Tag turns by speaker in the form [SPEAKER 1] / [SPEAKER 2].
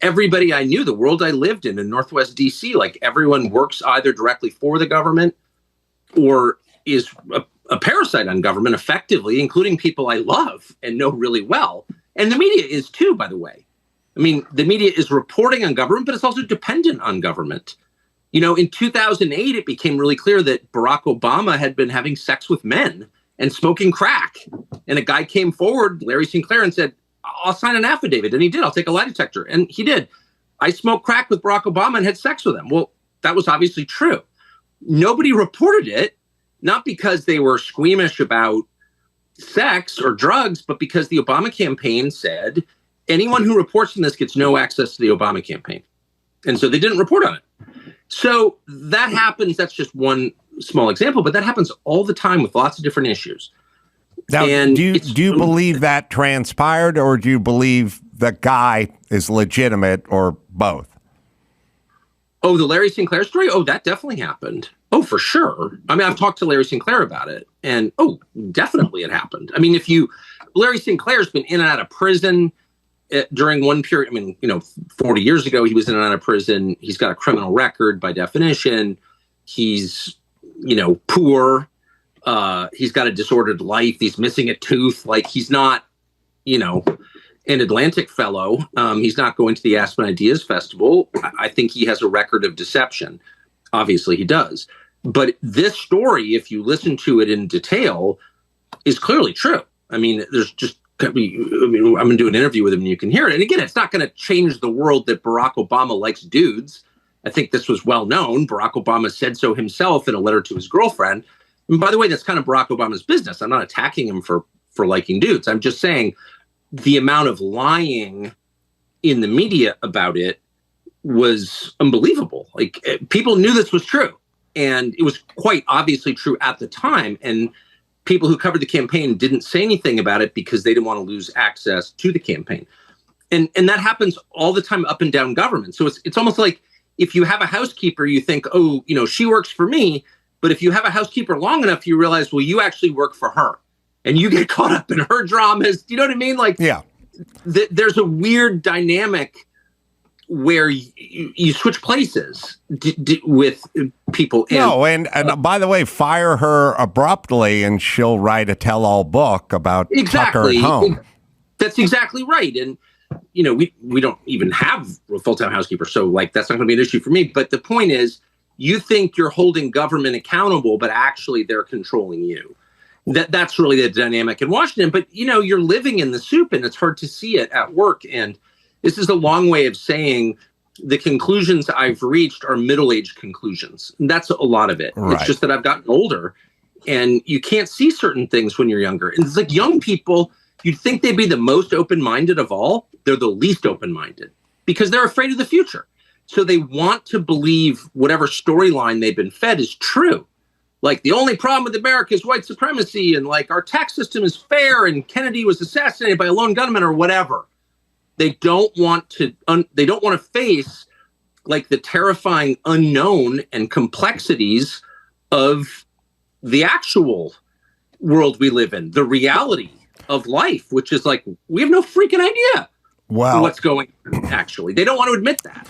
[SPEAKER 1] everybody I knew, the world I lived in Northwest DC, like everyone works either directly for the government or is a parasite on government effectively, including people I love and know really well. And the media is too, by the way. I mean, the media is reporting on government, but it's also dependent on government. In 2008, it became really clear that Barack Obama had been having sex with men and smoking crack. And a guy came forward, Larry Sinclair, and said, I'll sign an affidavit. And he did. I'll take a lie detector. And he did. I smoked crack with Barack Obama and had sex with him. Well, that was obviously true. Nobody reported it, not because they were squeamish about sex or drugs, but because the Obama campaign said anyone who reports on this gets no access to the Obama campaign. And so they didn't report on it. So that happens. That's just one small example, but that happens all the time with lots of different issues.
[SPEAKER 2] Now,
[SPEAKER 1] and
[SPEAKER 2] do you believe that transpired, or do you believe the guy is legitimate, or both?
[SPEAKER 1] Oh, the Larry Sinclair story? Oh, that definitely happened. Oh, for sure. I mean, I've talked to Larry Sinclair about it, and definitely it happened. I mean, Larry Sinclair's been in and out of prison during one period. I mean, 40 years ago, he was in and out of prison. He's got a criminal record by definition. He's, poor. He's got a disordered life. He's missing a tooth. Like, he's not, an Atlantic fellow. He's not going to the Aspen Ideas Festival. I think he has a record of deception. Obviously, he does. But this story, if you listen to it in detail, is clearly true. I mean, I'm going to do an interview with him and you can hear it. And again, it's not going to change the world that Barack Obama likes dudes. I think this was well known. Barack Obama said so himself in a letter to his girlfriend. And by the way, that's kind of Barack Obama's business. I'm not attacking him for liking dudes. I'm just saying the amount of lying in the media about it was unbelievable. Like, people knew this was true, and it was quite obviously true at the time. And people who covered the campaign didn't say anything about it because they didn't want to lose access to the campaign. And that happens all the time up and down government. So it's almost like if you have a housekeeper, you think, she works for me. But if you have a housekeeper long enough, you realize, well, you actually work for her, and you get caught up in her dramas. You know what I mean? Like,
[SPEAKER 2] yeah,
[SPEAKER 1] there's a weird dynamic where you switch places with people.
[SPEAKER 2] And by the way, fire her abruptly and she'll write a tell-all book about Tucker at home.
[SPEAKER 1] That's exactly right. And, we don't even have a full-time housekeeper. So, that's not going to be an issue for me. But the point is, you think you're holding government accountable, but actually they're controlling you. That's really the dynamic in Washington. But, you're living in the soup, and it's hard to see it at work. And this is a long way of saying the conclusions I've reached are middle-aged conclusions. And that's a lot of it. Right. It's just that I've gotten older, and you can't see certain things when you're younger. And it's like young people, you'd think they'd be the most open-minded of all. They're the least open-minded because they're afraid of the future. So they want to believe whatever storyline they've been fed is true. Like, the only problem with America is white supremacy, and our tax system is fair, and Kennedy was assassinated by a lone gunman, or whatever. They don't want to face the terrifying unknown and complexities of the actual world we live in, the reality of life, which is we have no freaking idea what's going on, actually. They don't want to admit that.